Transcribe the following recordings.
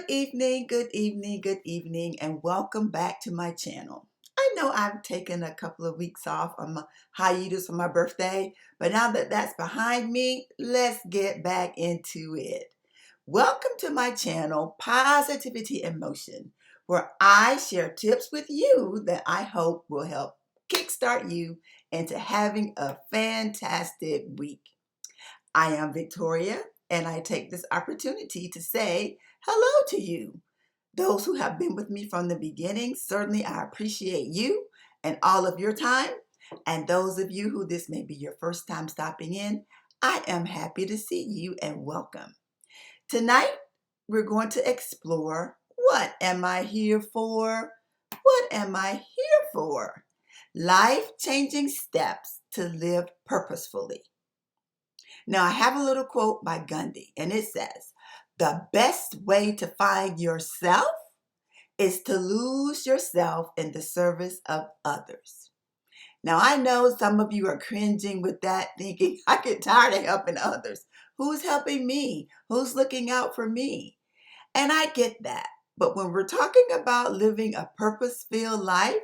good evening, good evening, and welcome back to my channel. I know I've taken a couple of weeks off on my hiatus for my birthday, but now that that's behind me, let's get back into it. Welcome to my channel, Positivity in Motion, where I share tips with you that I hope will help kickstart you into having a fantastic week. I am Victoria, and I take this opportunity to say hello to you. Those who have been with me from the beginning, certainly I appreciate you and all of your time. And those of you who this may be your first time stopping in, I am happy to see you and welcome. Tonight, we're going to explore, what am I here for? What am I here for? Life-changing steps to live purposefully. Now, I have a little quote by Gandhi, and it says, "The best way to find yourself is to lose yourself in the service of others." Now, I know some of you are cringing with that, thinking, I get tired of helping others. Who's helping me? Who's looking out for me? And I get that. But when we're talking about living a purpose-filled life,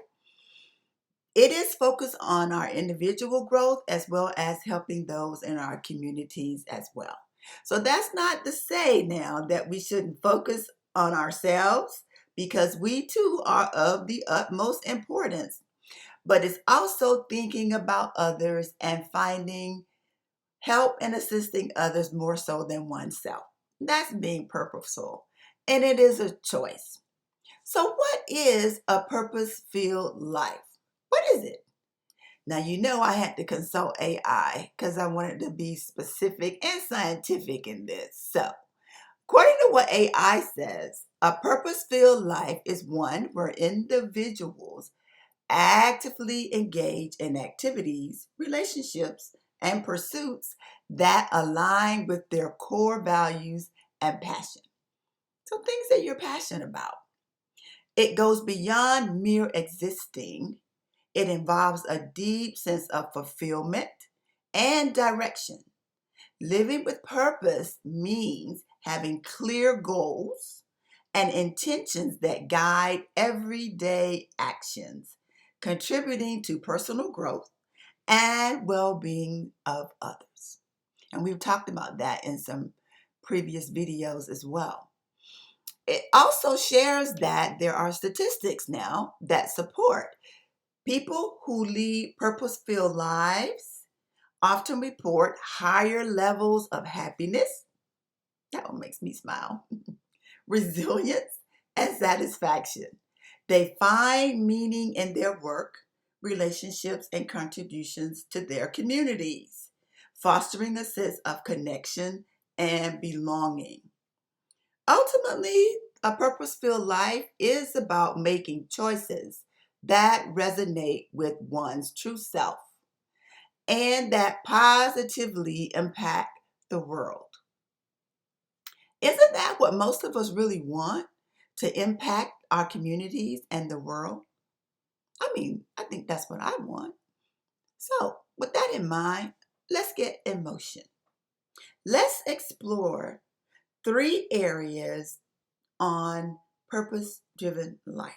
it is focused on our individual growth as well as helping those in our communities as well. So that's not to say now that we shouldn't focus on ourselves, because we too are of the utmost importance. But it's also thinking about others and finding help and assisting others more so than oneself. That's being purposeful, and it is a choice. So what is a purpose-filled life? What is it? Now, you know I had to consult AI because I wanted to be specific and scientific in this. So, according to what AI says, a purpose-filled life is one where individuals actively engage in activities, relationships, and pursuits that align with their core values and passion. So, things that you're passionate about. It goes beyond mere existing. It involves a deep sense of fulfillment and direction. Living with purpose means having clear goals and intentions that guide everyday actions, contributing to personal growth and well-being of others. And we've talked about that in some previous videos as well. It also shares that there are statistics now that support people who lead purpose-filled lives often report higher levels of happiness. That one makes me smile. Resilience and satisfaction. They find meaning in their work, relationships, and contributions to their communities, fostering a sense of connection and belonging. Ultimately, a purpose-filled life is about making choices that resonate with one's true self and that positively impact the world. Isn't that what most of us really want? To impact our communities and the world? I mean, I think that's what I want. So, with that in mind, let's get in motion. Let's explore 3 areas on purpose-driven life.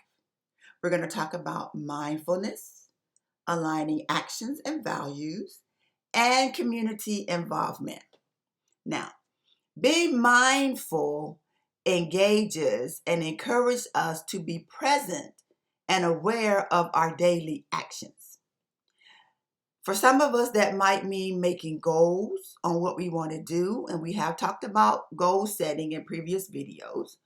We're going to talk about mindfulness, aligning actions and values, and community involvement. Now, being mindful engages and encourages us to be present and aware of our daily actions. For some of us, that might mean making goals on what we want to do, and we have talked about goal setting in previous videos,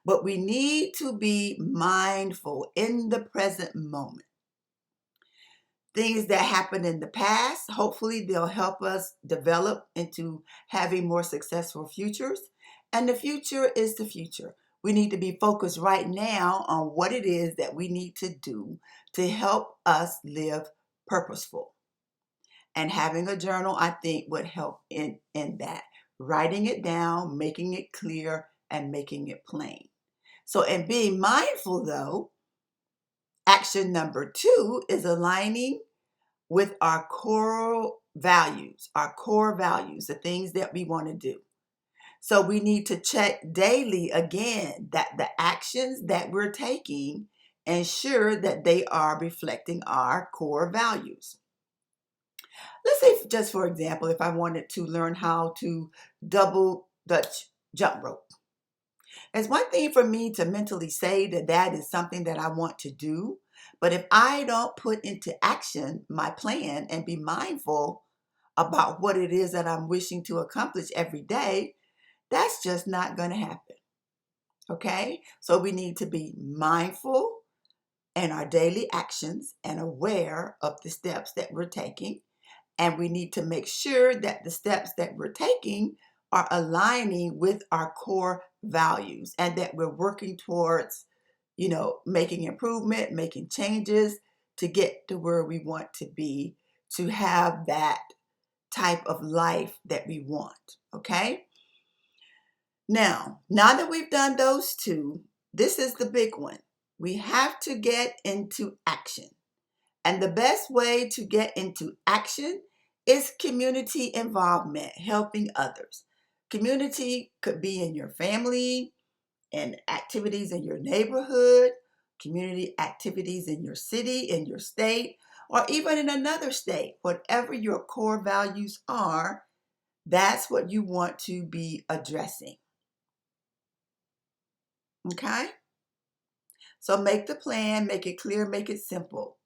but we need to be mindful in the present moment. Things that happened in the past, hopefully they'll help us develop into having more successful futures. And the future is the future. We need to be focused right now on what it is that we need to do to help us live purposeful. And having a journal, I think, would help in that. Writing it down, making it clear, and making it plain. So in being mindful, though, action number 2 is aligning with our core values, the things that we want to do. So we need to check daily again that the actions that we're taking ensure that they are reflecting our core values. Let's say, just for example, if I wanted to learn how to double Dutch jump rope. It's one thing for me to mentally say that that is something that I want to do, but if I don't put into action my plan and be mindful about what it is that I'm wishing to accomplish every day, that's just not going to happen. Okay? So we need to be mindful in our daily actions and aware of the steps that we're taking. And we need to make sure that the steps that we're taking are aligning with our core values and that we're working towards, making improvement, making changes to get to where we want to be, to have that type of life that we want. Okay? Now that we've done those two, this is the big one. We have to get into action. And the best way to get into action is community involvement, helping others. Community could be in your family and activities in your neighborhood, community activities in your city, in your state, or even in another state. Whatever your core values are, that's what you want to be addressing. Okay? So make the plan, make it clear, make it simple.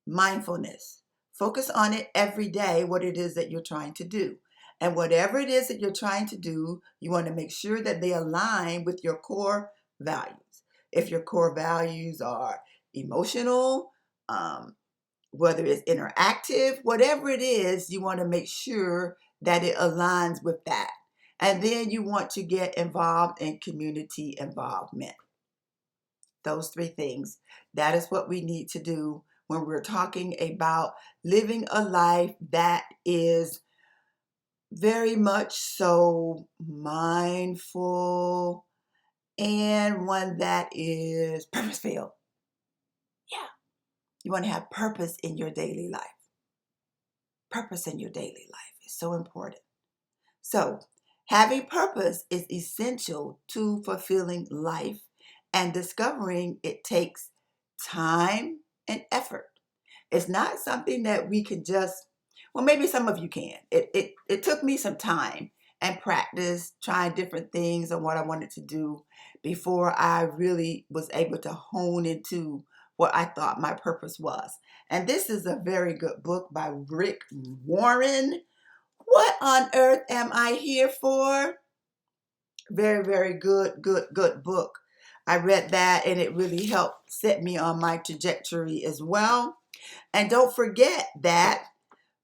Mindfulness. Focus on it every day, what it is that you're trying to do. And whatever it is that you're trying to do, you want to make sure that they align with your core values. If your core values are emotional, whether it's interactive, whatever it is, you want to make sure that it aligns with that. And then you want to get involved in community involvement. Those three things. That is what we need to do when we're talking about living a life that is very much so mindful and one that is purpose-filled. Yeah. You want to have purpose in your daily life. Purpose in your daily life is so important. So, having purpose is essential to fulfilling life, and discovering it takes time and effort. It's not something that we can just, well, maybe some of you can. It took me some time and practice trying different things on what I wanted to do before I really was able to hone into what I thought my purpose was. And this is a very good book by Rick Warren. What on earth am I here for? Very, very good book. I read that and it really helped set me on my trajectory as well. And don't forget that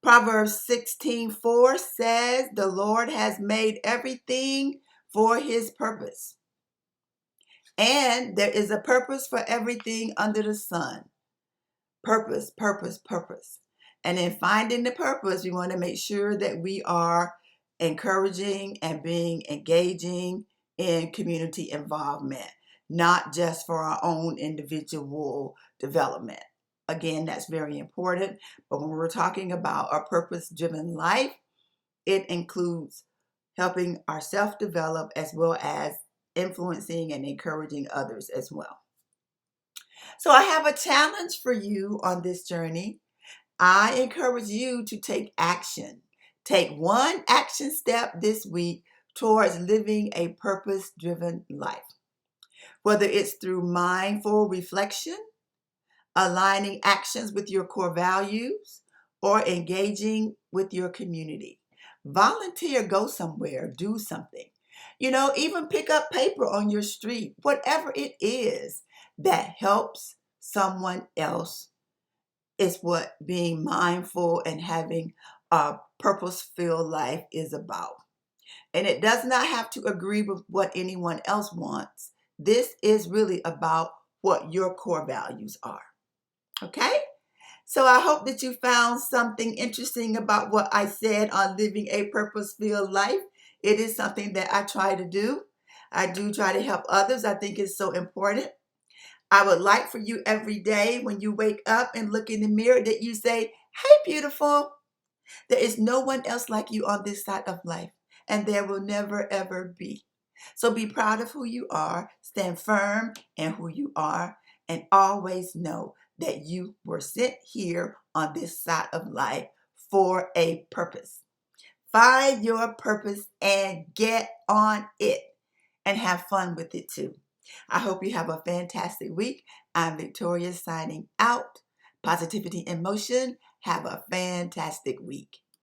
Proverbs 16:4 says the Lord has made everything for his purpose. And there is a purpose for everything under the sun. Purpose, purpose, purpose. And in finding the purpose, we want to make sure that we are encouraging and being engaging in community involvement, not just for our own individual development. Again, that's very important. But when we're talking about a purpose-driven life, it includes helping ourselves develop as well as influencing and encouraging others as well. So I have a challenge for you on this journey. I encourage you to take action. Take one action step this week towards living a purpose-driven life. Whether it's through mindful reflection, aligning actions with your core values, or engaging with your community. Volunteer, go somewhere, do something. Even pick up paper on your street, whatever it is that helps someone else is what being mindful and having a purpose-filled life is about. And it does not have to agree with what anyone else wants. This is really about what your core values are. Okay? So I hope that you found something interesting about what I said on living a purpose-filled life. It is something that I try to do. I do try to help others. I think it's so important. I would like for you every day when you wake up and look in the mirror that you say, hey, beautiful. There is no one else like you on this side of life. and there will never ever be. So be proud of who you are, stand firm in who you are, and always know that you were sent here on this side of life for a purpose. Find your purpose and get on it and have fun with it too. I hope you have a fantastic week. I'm Victoria signing out. Positivity in motion. Have a fantastic week.